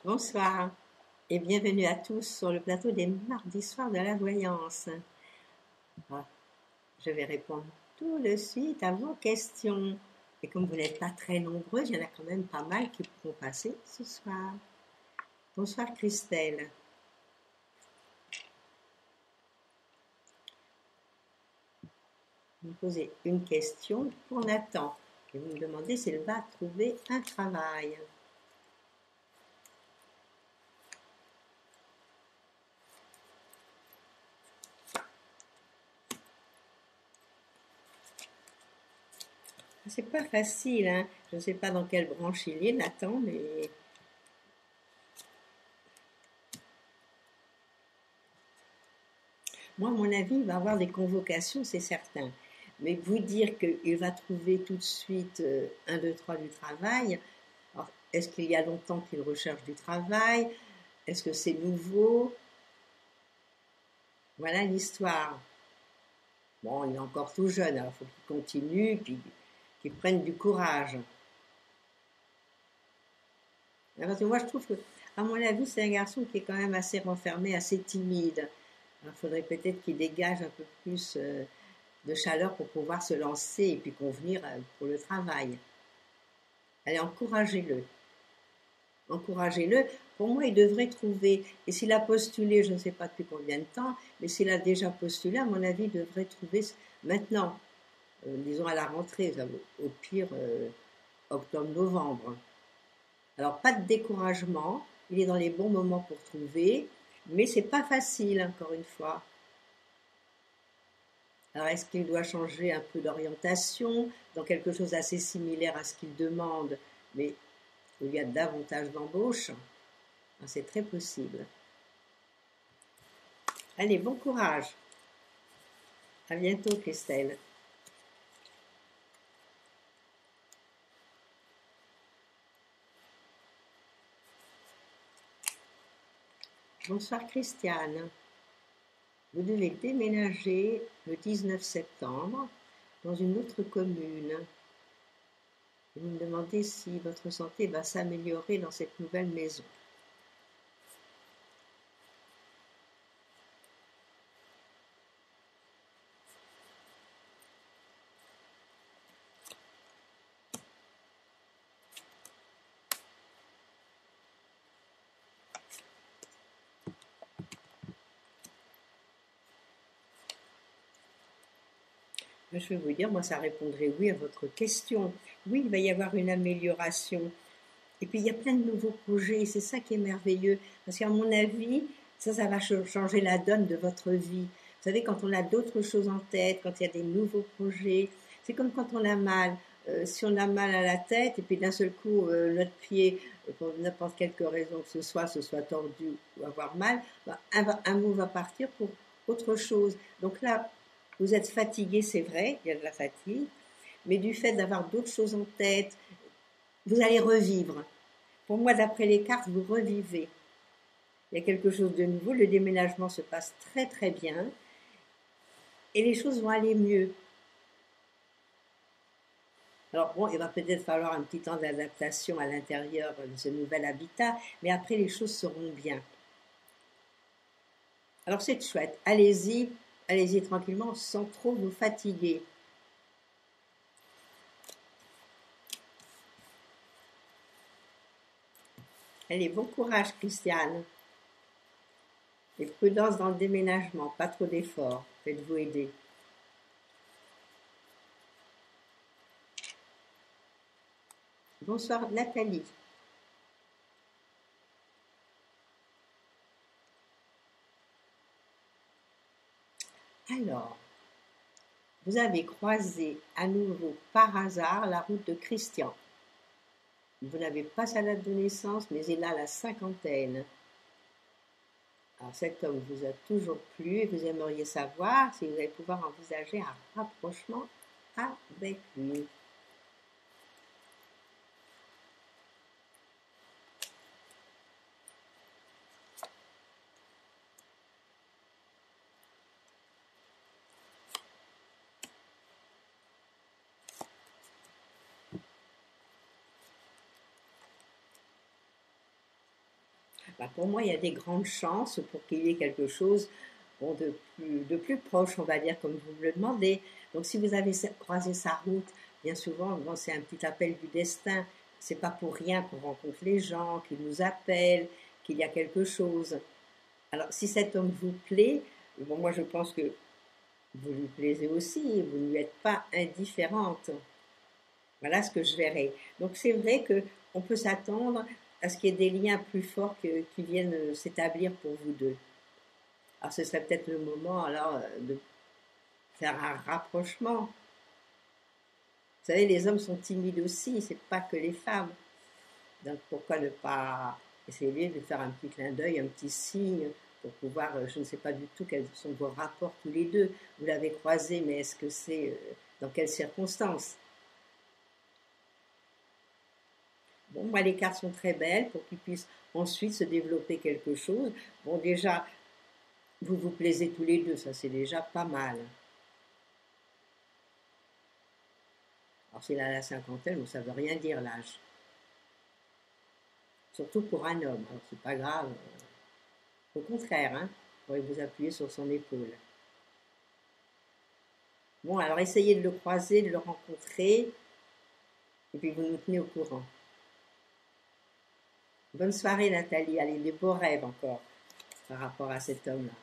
Bonsoir et bienvenue à tous sur le plateau des mardis soirs de la voyance. Ah, je vais répondre tout de suite à vos questions. Et comme vous n'êtes pas très nombreux, il y en a quand même pas mal qui pourront passer ce soir. Bonsoir Christelle. Vous me posez une question pour Nathan. Et vous me demandez s'il va trouver un travail. C'est pas facile, hein. Je ne sais pas dans quelle branche il est, Nathan, mais moi, à mon avis, il va avoir des convocations, c'est certain. Mais vous dire qu'il va trouver tout de suite un, deux, trois du travail, alors, est-ce qu'il y a longtemps qu'il recherche du travail? Est-ce que c'est nouveau? Voilà l'histoire. Bon, il est encore tout jeune, alors il faut qu'il continue, puis qu'il prenne du courage. Parce que moi, je trouve que, à mon avis, c'est un garçon qui est quand même assez renfermé, assez timide. Il faudrait peut-être qu'il dégage un peu plus de chaleur pour pouvoir se lancer et puis convenir pour le travail. Allez, encouragez-le. Encouragez-le. Pour moi, il devrait trouver, et s'il a postulé, je ne sais pas depuis combien de temps, mais s'il a déjà postulé, à mon avis, il devrait trouver maintenant, disons à la rentrée, au pire octobre-novembre. Alors, pas de découragement, il est dans les bons moments pour trouver, mais c'est pas facile, encore une fois. Alors, est-ce qu'il doit changer un peu d'orientation dans quelque chose d'assez similaire à ce qu'il demande, mais où il y a davantage d'embauches? C'est très possible. Allez, bon courage. À bientôt, Christelle. Bonsoir, Christiane. Vous devez déménager le 19 septembre dans une autre commune. Vous me demandez si votre santé va s'améliorer dans cette nouvelle maison. Je vais vous dire, moi, ça répondrait oui à votre question. Oui, il va y avoir une amélioration. Et puis, il y a plein de nouveaux projets. C'est ça qui est merveilleux. Parce qu'à mon avis, ça va changer la donne de votre vie. Vous savez, quand on a d'autres choses en tête, quand il y a des nouveaux projets, c'est comme quand on a mal. Si on a mal à la tête et puis d'un seul coup, notre pied, pour n'importe quelle raison que ce soit tordu ou avoir mal, ben, un mot va partir pour autre chose. Donc là, vous êtes fatigué, c'est vrai, il y a de la fatigue, mais du fait d'avoir d'autres choses en tête, vous allez revivre. Pour moi, d'après les cartes, vous revivez. Il y a quelque chose de nouveau, le déménagement se passe très très bien et les choses vont aller mieux. Alors bon, il va peut-être falloir un petit temps d'adaptation à l'intérieur de ce nouvel habitat, mais après les choses seront bien. Alors c'est chouette, allez-y tranquillement sans trop vous fatiguer. Allez, bon courage Christiane. Et prudence dans le déménagement, pas trop d'efforts, faites-vous aider. Bonsoir Nathalie. Alors, vous avez croisé à nouveau par hasard la route de Christian. Vous n'avez pas sa date de naissance, mais il a la cinquantaine. Alors cet homme vous a toujours plu et vous aimeriez savoir si vous allez pouvoir envisager un rapprochement avec lui. Bah, pour moi, il y a des grandes chances pour qu'il y ait quelque chose bon, de plus proche, on va dire, comme vous me le demandez. Donc, si vous avez croisé sa route, bien souvent, bon, c'est un petit appel du destin. C'est pas pour rien qu'on rencontre les gens, qu'ils nous appellent, qu'il y a quelque chose. Alors, si cet homme vous plaît, bon, moi, je pense que vous lui plaisez aussi, vous ne lui êtes pas indifférente. Voilà ce que je verrai. Donc, c'est vrai que on peut s'attendre à ce qu'il y ait des liens plus forts qui viennent s'établir pour vous deux. Alors, ce serait peut-être le moment alors de faire un rapprochement. Vous savez, les hommes sont timides aussi, c'est pas que les femmes. Donc, pourquoi ne pas essayer de faire un petit clin d'œil, un petit signe pour pouvoir, je ne sais pas du tout quels sont vos rapports tous les deux. Vous l'avez croisé, mais est-ce que c'est dans quelles circonstances? Bon, moi, les cartes sont très belles pour qu'ils puissent ensuite se développer quelque chose. Bon, déjà, vous vous plaisez tous les deux, ça c'est déjà pas mal. Alors, s'il a la cinquantaine, bon, ça veut rien dire l'âge. Surtout pour un homme. Alors, c'est pas grave. Au contraire, hein, vous pourrez vous appuyer sur son épaule. Bon, alors essayez de le croiser, de le rencontrer, et puis vous nous tenez au courant. Bonne soirée, Nathalie. Allez, des beaux rêves encore par rapport à cet homme-là.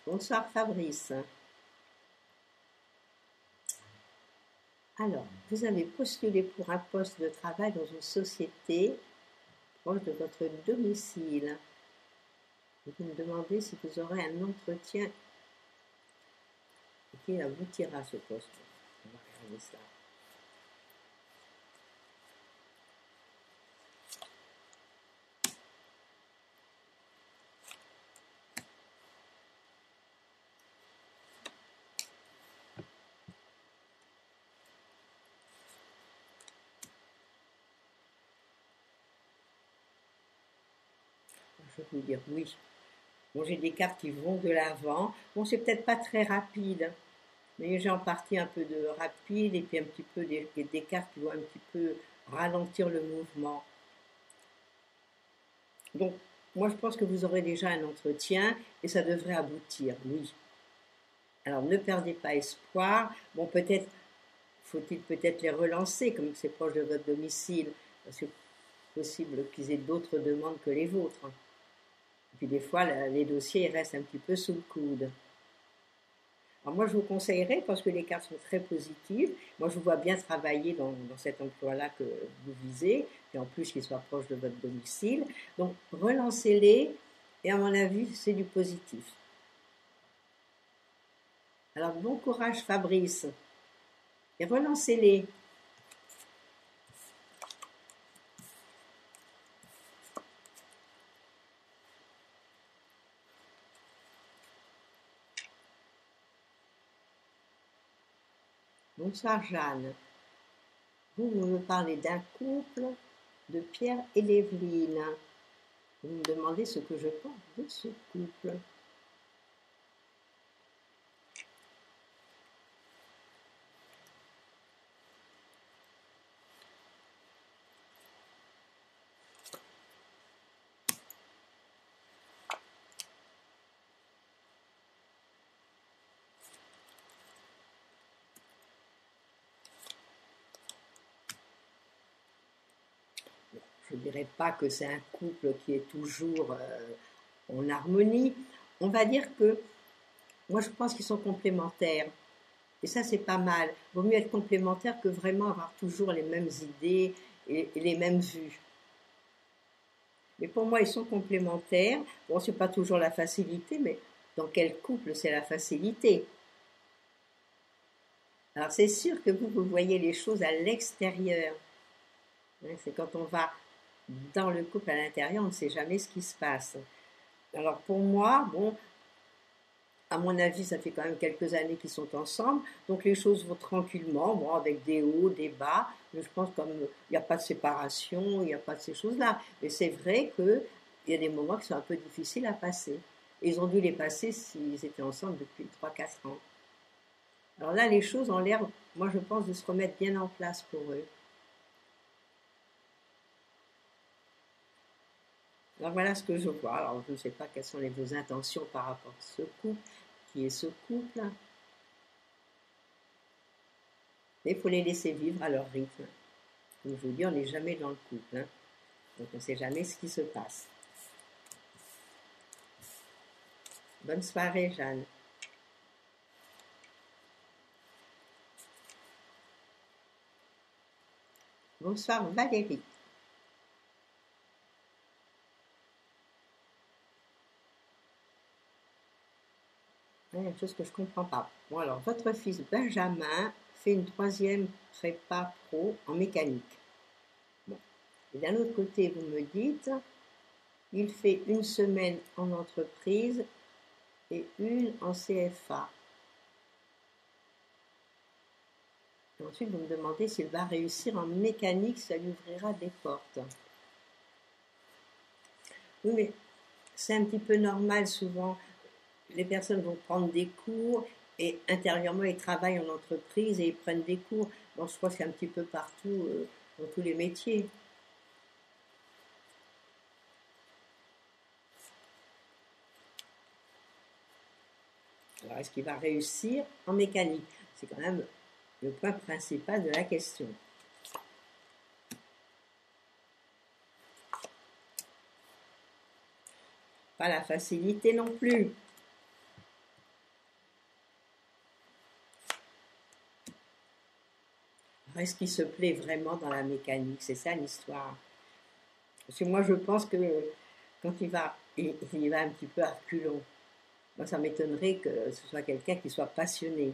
Bonsoir, Fabrice. Alors, vous avez postulé pour un poste de travail dans une société proche de votre domicile. Vous me demandez si vous aurez un entretien qui aboutira à ce poste. On va regarder ça. Je vais vous dire oui. Bon, j'ai des cartes qui vont de l'avant. Bon, c'est peut-être pas très rapide, mais j'ai en partie un peu de rapide et puis un petit peu des cartes qui vont un petit peu ralentir le mouvement. Donc, moi, je pense que vous aurez déjà un entretien et ça devrait aboutir, oui. Alors, ne perdez pas espoir. Bon, peut-être, faut-il peut-être les relancer, comme c'est proche de votre domicile, parce que c'est possible qu'ils aient d'autres demandes que les vôtres. Et puis, des fois, les dossiers restent un petit peu sous le coude. Alors, moi, je vous conseillerais, parce que les cartes sont très positives, moi, je vous vois bien travailler dans cet emploi-là que vous visez, et en plus qu'il soit proche de votre domicile. Donc, relancez-les, et à mon avis, c'est du positif. Alors, bon courage, Fabrice, et relancez-les. Bonsoir, Jeanne. Vous me parlez d'un couple de Pierre et d'Evelyne. Vous me demandez ce que je pense de ce couple. Je ne dirais pas que c'est un couple qui est toujours en harmonie. On va dire que moi je pense qu'ils sont complémentaires. Et ça c'est pas mal. Vaut mieux être complémentaire que vraiment avoir toujours les mêmes idées et les mêmes vues. Mais pour moi ils sont complémentaires. Bon, c'est pas toujours la facilité, mais dans quel couple c'est la facilité? Alors c'est sûr que vous voyez les choses à l'extérieur. C'est quand on va dans le couple à l'intérieur, on ne sait jamais ce qui se passe. Alors pour moi, bon, à mon avis, ça fait quand même quelques années qu'ils sont ensemble, donc les choses vont tranquillement, bon, avec des hauts, des bas, mais je pense comme il n'y a pas de séparation, il n'y a pas de ces choses-là. Mais c'est vrai qu'il y a des moments qui sont un peu difficiles à passer. Et ils ont dû les passer s'ils étaient ensemble depuis 3-4 ans. Alors là, les choses ont l'air moi je pense, de se remettre bien en place pour eux. Alors voilà ce que je vois. Alors je ne sais pas quelles sont vos intentions par rapport à ce couple, qui est ce couple. Mais il faut les laisser vivre à leur rythme. Comme je vous dis, on n'est jamais dans le couple, hein. Donc on ne sait jamais ce qui se passe. Bonne soirée, Jeanne. Bonsoir, Valérie. Il y a une chose que je ne comprends pas. Bon, alors, votre fils Benjamin fait une 3e prépa pro en mécanique. Bon. Et d'un autre côté, vous me dites, il fait une semaine en entreprise et une en CFA. Et ensuite, vous me demandez s'il va réussir en mécanique, ça lui ouvrira des portes. Oui, mais c'est un petit peu normal souvent. Les personnes vont prendre des cours et intérieurement ils travaillent en entreprise et ils prennent des cours. Bon, je crois que c'est un petit peu partout, dans tous les métiers. Alors, est-ce qu'il va réussir en mécanique? C'est quand même le point principal de la question. Pas la facilité non plus. Est-ce qu'il se plaît vraiment dans la mécanique? C'est ça l'histoire. Parce que moi, je pense que quand il va un petit peu à reculons. Moi, ça m'étonnerait que ce soit quelqu'un qui soit passionné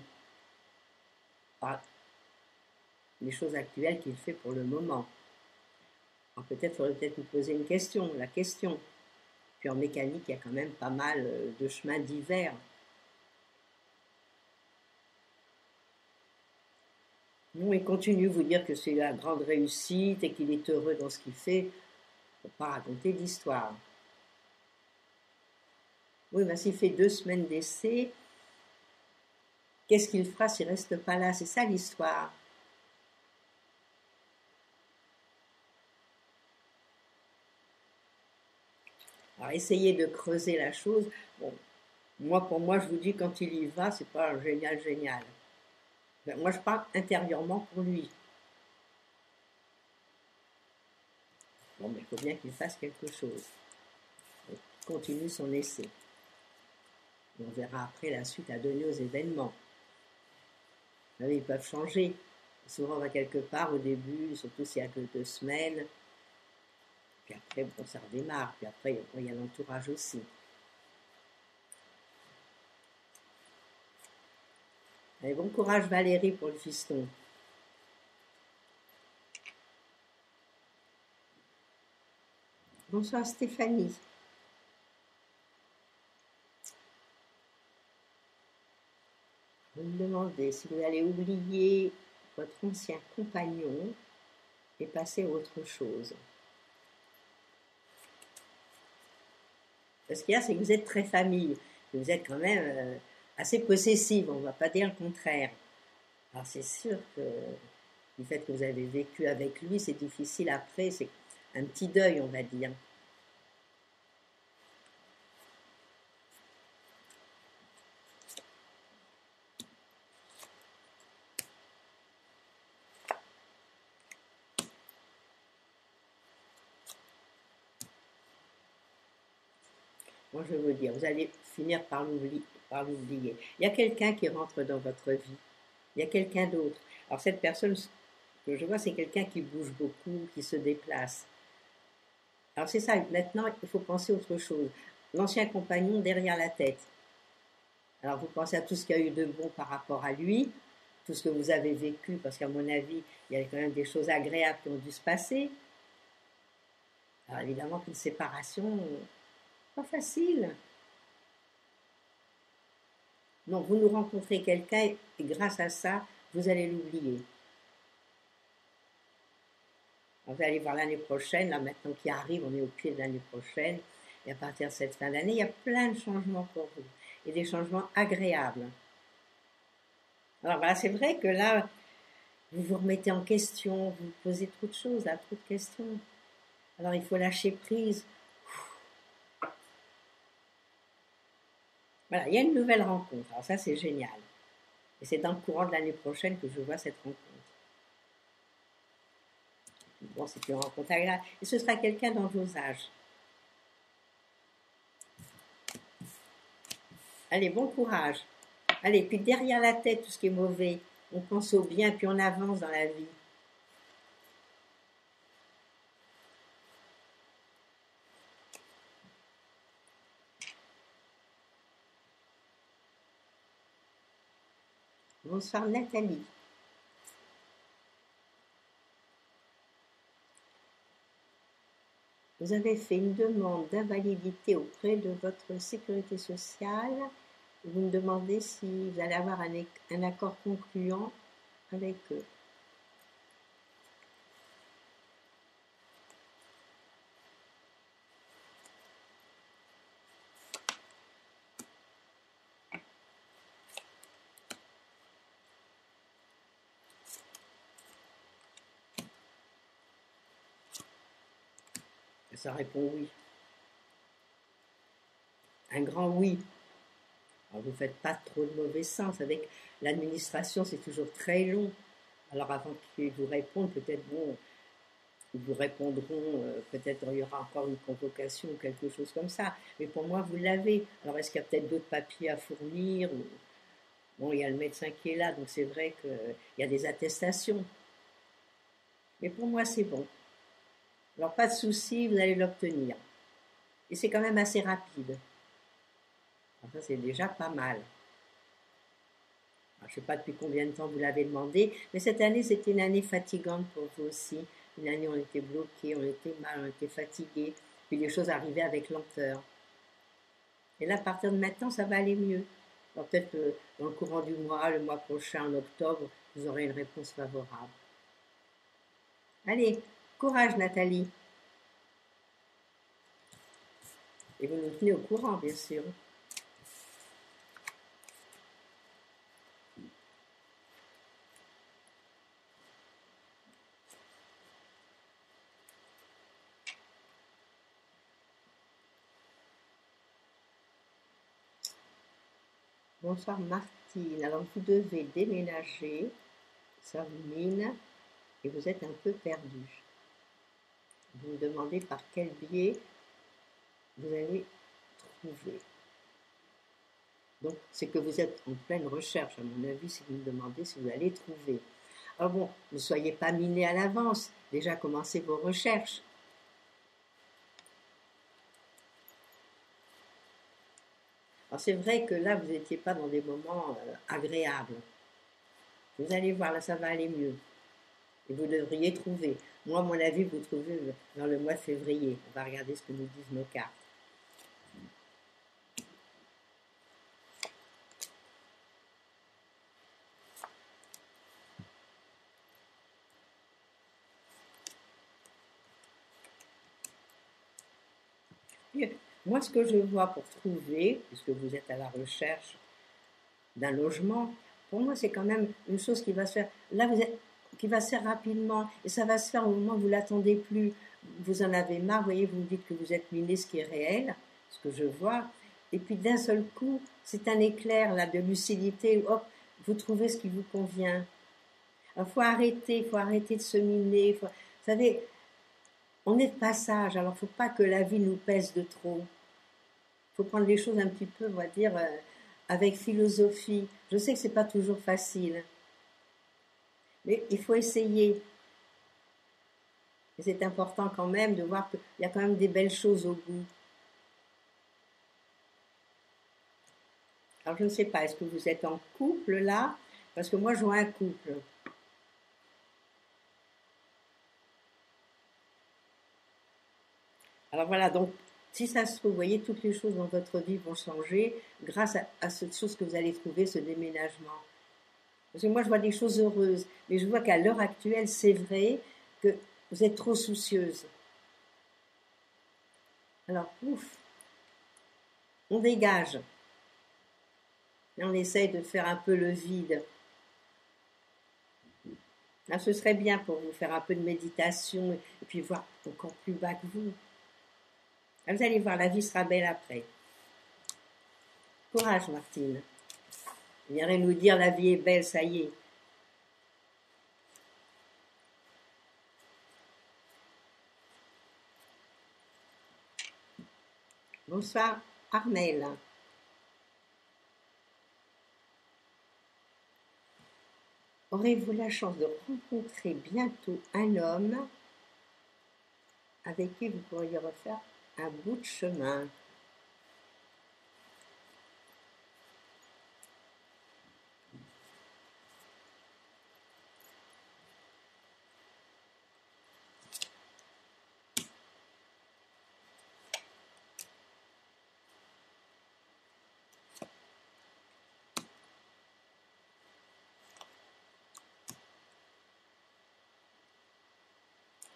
par les choses actuelles qu'il fait pour le moment. Alors peut-être faudrait lui poser une question, la question. Puis en mécanique, il y a quand même pas mal de chemins divers. Non, il continue de vous dire que c'est la grande réussite et qu'il est heureux dans ce qu'il fait. Il ne faut pas raconter d'histoire. Oui, ben s'il fait 2 semaines d'essai, qu'est-ce qu'il fera s'il ne reste pas là? C'est ça l'histoire. Alors essayez de creuser la chose. Bon, pour moi, je vous dis, quand il y va, c'est pas génial. Ben, moi, je parle intérieurement pour lui. Bon, mais il faut bien qu'il fasse quelque chose. Donc, il continue son essai. On verra après la suite à donner aux événements. Vous savez, ils peuvent changer. Souvent, on va quelque part au début, surtout s'il y a que 2 semaines. Puis après, bon, ça redémarre. Puis après, il y a l'entourage aussi. Allez, bon courage Valérie pour le fiston. Bonsoir Stéphanie. Vous me demandez si vous allez oublier votre ancien compagnon et passer à autre chose. Ce qu'il y a, c'est que vous êtes très famille. Vous êtes quand même assez possessive, on ne va pas dire le contraire. Alors c'est sûr que du fait que vous avez vécu avec lui, c'est difficile après, c'est un petit deuil, on va dire. Moi, je vais vous dire, vous allez finir par l'oublier. Il y a quelqu'un qui rentre dans votre vie. Il y a quelqu'un d'autre. Alors cette personne que je vois, c'est quelqu'un qui bouge beaucoup, qui se déplace. Alors c'est ça, maintenant, il faut penser à autre chose. L'ancien compagnon derrière la tête. Alors vous pensez à tout ce qu'il y a eu de bon par rapport à lui, tout ce que vous avez vécu, parce qu'à mon avis, il y a quand même des choses agréables qui ont dû se passer. Alors évidemment qu'une séparation, pas facile. Non, vous nous rencontrez quelqu'un et grâce à ça, vous allez l'oublier. Vous allez voir l'année prochaine, là maintenant qui arrive, on est au pied de l'année prochaine, et à partir de cette fin d'année, il y a plein de changements pour vous, et des changements agréables. Alors voilà, c'est vrai que là, vous vous remettez en question, vous posez trop de choses, là, trop de questions. Alors il faut lâcher prise. Voilà, il y a une nouvelle rencontre. Alors ça, c'est génial. Et c'est dans le courant de l'année prochaine que je vois cette rencontre. Bon, c'est une rencontre agréable. Et ce sera quelqu'un dans vos âges. Allez, bon courage. Allez, puis derrière la tête, tout ce qui est mauvais, on pense au bien, puis on avance dans la vie. Bonsoir Nathalie. Vous avez fait une demande d'invalidité auprès de votre sécurité sociale. Vous me demandez si vous allez avoir un accord concluant avec eux. Ça répond oui. Un grand oui. Alors vous ne faites pas trop de mauvais sens. Avec l'administration, c'est toujours très long. Alors avant qu'ils vous répondent, peut-être bon, ils vous répondront, peut-être il y aura encore une convocation ou quelque chose comme ça. Mais pour moi, vous l'avez. Alors est-ce qu'il y a peut-être d'autres papiers à fournir ou... Bon, il y a le médecin qui est là, donc c'est vrai qu'il y a des attestations. Mais pour moi, c'est bon. Alors pas de souci, vous allez l'obtenir. Et c'est quand même assez rapide. Enfin, c'est déjà pas mal. Alors, je ne sais pas depuis combien de temps vous l'avez demandé, mais cette année, c'était une année fatigante pour vous aussi. Une année, on était bloqués, on était mal, on était fatigués. Puis les choses arrivaient avec lenteur. Et là, à partir de maintenant, ça va aller mieux. Alors peut-être dans le courant du mois, le mois prochain, en octobre, vous aurez une réponse favorable. Allez, courage Nathalie. Et vous nous tenez au courant, bien sûr. Bonsoir Martine. Alors vous devez déménager, ça vous mine, et vous êtes un peu perdu. Vous me demandez par quel biais vous allez trouver. Donc c'est que vous êtes en pleine recherche, à mon avis, si vous me demandez si vous allez trouver. Alors bon, ne soyez pas miné à l'avance, déjà commencez vos recherches. Alors c'est vrai que là, vous n'étiez pas dans des moments agréables. Vous allez voir, là, ça va aller mieux. Et vous devriez trouver. Moi, à mon avis, vous trouvez dans le mois de février. On va regarder ce que nous disent nos cartes. Moi, ce que je vois pour trouver, puisque vous êtes à la recherche d'un logement, pour moi, c'est quand même une chose qui va se faire. Là, qui va se faire rapidement, et ça va se faire au moment où vous l'attendez plus. Vous en avez marre, vous voyez, vous me dites que vous êtes miné, ce qui est réel, ce que je vois. Et puis d'un seul coup, c'est un éclair là de lucidité. Hop, vous trouvez ce qui vous convient. Il faut arrêter de se miner. Vous savez, on est de passage, alors il ne faut pas que la vie nous pèse de trop. Il faut prendre les choses un petit peu, on va dire, avec philosophie. Je sais que ce n'est pas toujours facile, mais il faut essayer. Et c'est important quand même de voir qu'il y a quand même des belles choses au bout. Alors je ne sais pas, est-ce que vous êtes en couple là? Parce que moi je vois un couple. Alors voilà, donc si ça se trouve, vous voyez, toutes les choses dans votre vie vont changer grâce à cette chose que vous allez trouver, ce déménagement. Parce que moi je vois des choses heureuses, mais je vois qu'à l'heure actuelle, c'est vrai que vous êtes trop soucieuse. Alors, ouf, on dégage. Et on essaye de faire un peu le vide. Là, ce serait bien pour vous faire un peu de méditation et puis voir encore plus bas que vous. Là, vous allez voir, la vie sera belle après. Courage, Martine. Vous viendrez nous dire la vie est belle, ça y est. Bonsoir, Armel. Aurez-vous la chance de rencontrer bientôt un homme avec qui vous pourriez refaire un bout de chemin?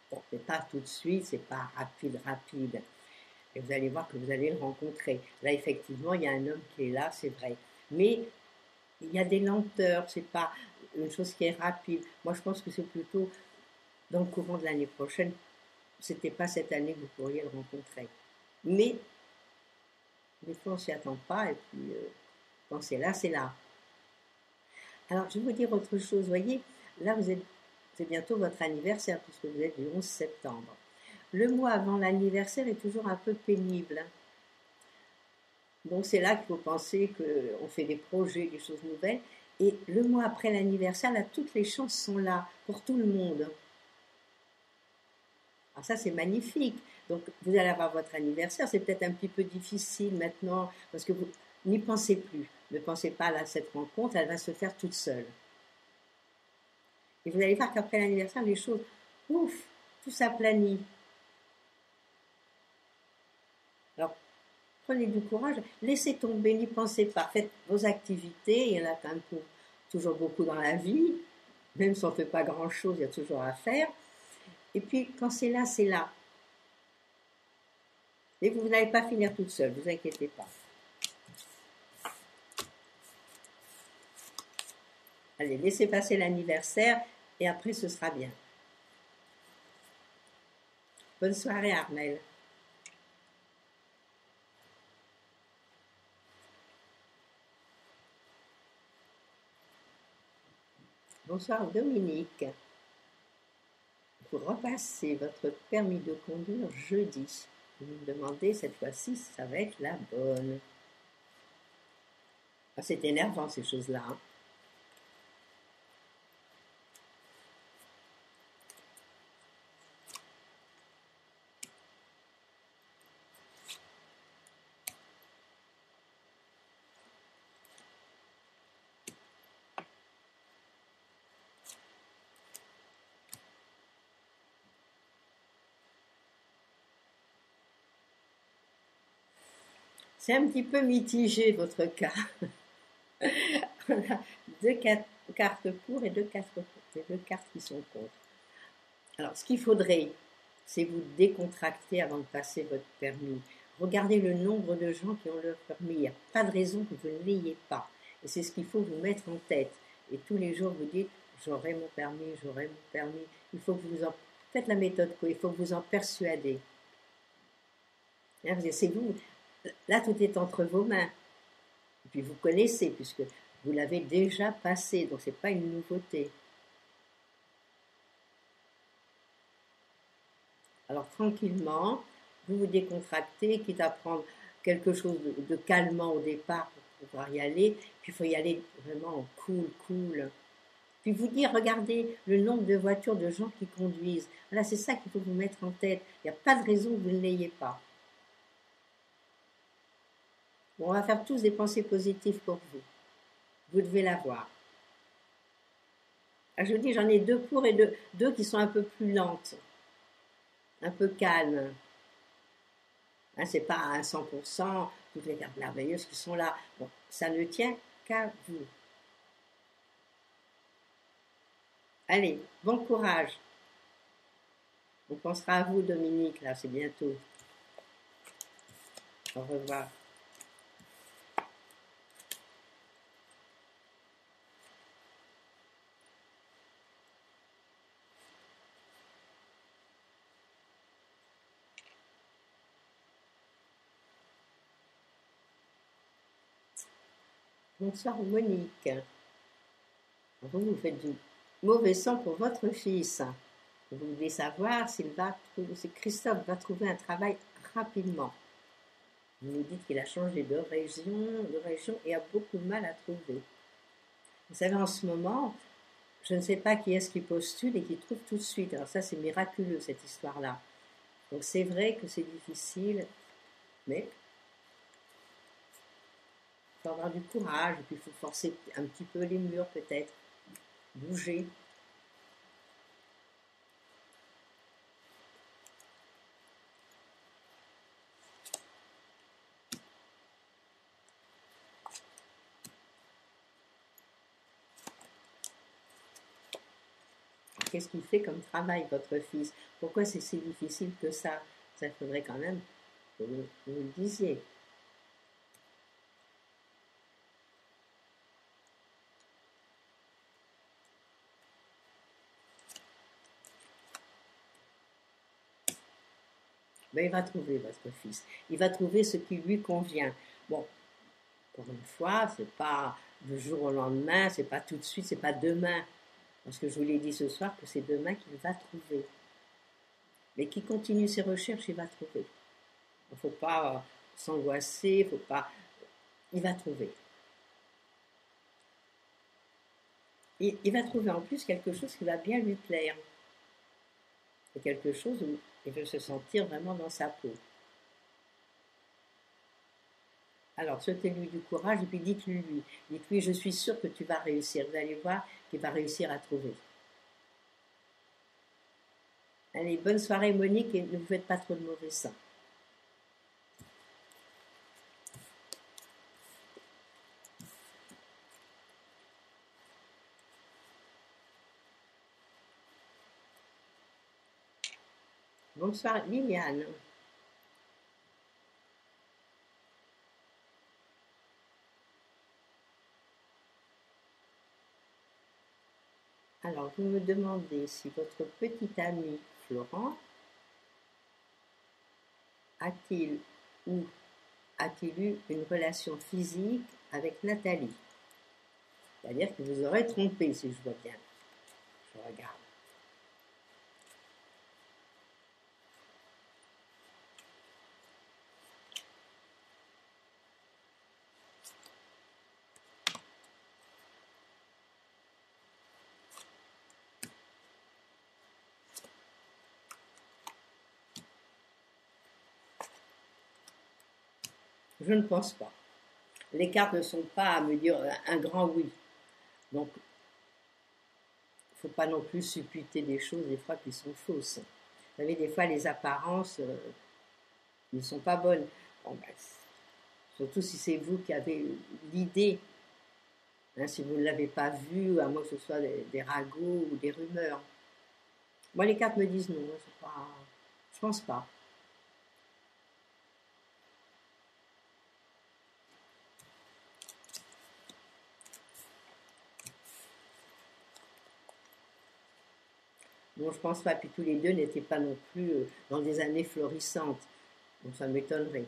Bon, c'est pas tout de suite, c'est pas rapide. Et vous allez voir que vous allez le rencontrer. Là, effectivement, il y a un homme qui est là, c'est vrai. Mais il y a des lenteurs, c'est pas une chose qui est rapide. Moi, je pense que c'est plutôt dans le courant de l'année prochaine. C'était pas cette année que vous pourriez le rencontrer. Mais des fois, on s'y attend pas, et puis quand c'est là, c'est là. Alors, je vais vous dire autre chose. Vous voyez, là, c'est bientôt votre anniversaire, puisque vous êtes du 11 septembre. Le mois avant l'anniversaire est toujours un peu pénible. Donc, c'est là qu'il faut penser qu'on fait des projets, des choses nouvelles. Et le mois après l'anniversaire, là, toutes les chances sont là pour tout le monde. Alors ça, c'est magnifique. Donc, vous allez avoir votre anniversaire. C'est peut-être un petit peu difficile maintenant, parce que vous n'y pensez plus. Ne pensez pas à cette rencontre, elle va se faire toute seule. Et vous allez voir qu'après l'anniversaire, les choses, ouf, tout s'aplanit. Alors, prenez du courage, laissez tomber, n'y pensez pas. Faites vos activités, il y en a quand même toujours beaucoup dans la vie. Même si on ne fait pas grand-chose, il y a toujours à faire. Et puis, quand c'est là, c'est là. Et vous n'allez pas finir toute seule, ne vous inquiétez pas. Allez, laissez passer l'anniversaire et après ce sera bien. Bonne soirée, Armel. Bonsoir, Dominique. Vous repassez votre permis de conduire jeudi. Vous me demandez cette fois-ci si ça va être la bonne. Ah, c'est énervant ces choses-là. Hein. C'est un petit peu mitigé votre cas. On a deux cartes pour et deux cartes qui sont contre. Alors, ce qu'il faudrait, c'est vous décontracter avant de passer votre permis. Regardez le nombre de gens qui ont leur permis. Il n'y a pas de raison que vous ne l'ayez pas. Et c'est ce qu'il faut vous mettre en tête. Et tous les jours, vous dites, j'aurai mon permis, j'aurai mon permis. Il faut que vous en... Faites la méthode, quoi. Il faut que vous en persuadez. Hein, c'est vous. Là, tout est entre vos mains. Et puis, vous connaissez, puisque vous l'avez déjà passé. Donc, ce n'est pas une nouveauté. Alors tranquillement, vous vous décontractez, quitte à prendre quelque chose de calmant au départ pour pouvoir y aller. Puis il faut y aller vraiment cool. Puis vous dire, regardez le nombre de voitures de gens qui conduisent. Voilà, c'est ça qu'il faut vous mettre en tête. Il n'y a pas de raison que vous ne l'ayez pas. Bon, on va faire tous des pensées positives pour vous. Vous devez l'avoir. Je vous dis, j'en ai deux pour et deux qui sont un peu plus lentes, un peu calmes. Hein, c'est pas à 100% toutes les cartes merveilleuses qui sont là. Bon, ça ne tient qu'à vous. Allez, bon courage. On pensera à vous, Dominique, là, c'est bientôt. Au revoir. Bonsoir Monique. Vous faites du mauvais sang pour votre fils. Vous voulez savoir si Christophe va trouver un travail rapidement. Vous nous dites qu'il a changé de région et a beaucoup de mal à trouver. Vous savez, en ce moment, je ne sais pas qui est-ce qui postule et qui trouve tout de suite. Alors ça, c'est miraculeux, cette histoire-là. Donc c'est vrai que c'est difficile, mais il faut avoir du courage, et puis il faut forcer un petit peu les murs peut-être, bouger. Qu'est-ce qu'il fait comme travail, votre fils? Pourquoi c'est si difficile que ça? Ça faudrait quand même que vous le disiez. Ben, il va trouver votre fils. Il va trouver ce qui lui convient. Bon, encore une fois, c'est pas du jour au lendemain, c'est pas tout de suite, c'est pas demain. Parce que je vous l'ai dit ce soir que c'est demain qu'il va trouver. Mais qui continue ses recherches, il va trouver. Il ne faut pas s'angoisser, faut pas. Il va trouver. Il va trouver en plus quelque chose qui va bien lui plaire. C'est quelque chose où il veut se sentir vraiment dans sa peau. Alors, souhaitez-lui du courage et puis dites-lui, je suis sûre que tu vas réussir. Vous allez voir qu'il va réussir à trouver. Allez, bonne soirée Monique et ne vous faites pas trop de mauvais sang. Bonsoir Liliane. Alors, vous me demandez si votre petit ami Florent a-t-il ou a-t-il eu une relation physique avec Nathalie? C'est-à-dire que vous aurez trompé, si je vois bien. Je regarde. Je ne pense pas. Les cartes ne sont pas à me dire un grand oui. Donc, il ne faut pas non plus supputer des choses des fois qui sont fausses. Vous savez, des fois, les apparences ne sont pas bonnes. Bon, ben, surtout si c'est vous qui avez l'idée. Hein, si vous ne l'avez pas vu, à moins que ce soit des ragots ou des rumeurs. Moi, les cartes me disent non. Pas, je pense pas. Non, je pense pas. Puis tous les deux n'étaient pas non plus dans des années florissantes. Donc ça m'étonnerait.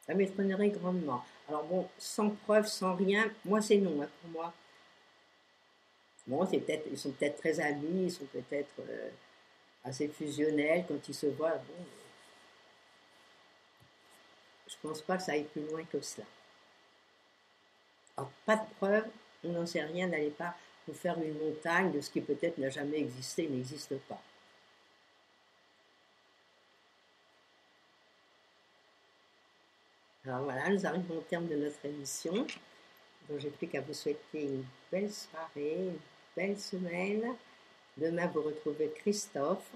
Ça m'étonnerait grandement. Alors bon, sans preuve, sans rien, moi c'est non, hein, pour moi. Bon, ils sont peut-être très amis, ils sont peut-être assez fusionnels quand ils se voient. Bon, je pense pas que ça aille plus loin que cela. Alors, pas de preuve, on n'en sait rien, n'allez pas vous faire une montagne de ce qui peut-être n'a jamais existé, n'existe pas. Alors voilà, nous arrivons au terme de notre émission. Donc j'ai plus qu'à vous souhaiter une belle soirée, une belle semaine. Demain, vous retrouvez Christophe.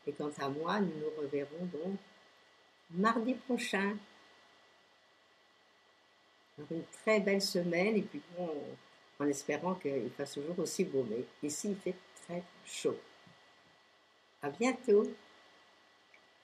Et quant à moi, nous nous reverrons donc mardi prochain. Alors, une très belle semaine. Et puis bon, en espérant qu'il fasse toujours aussi beau. Mais ici, il fait très chaud. À bientôt.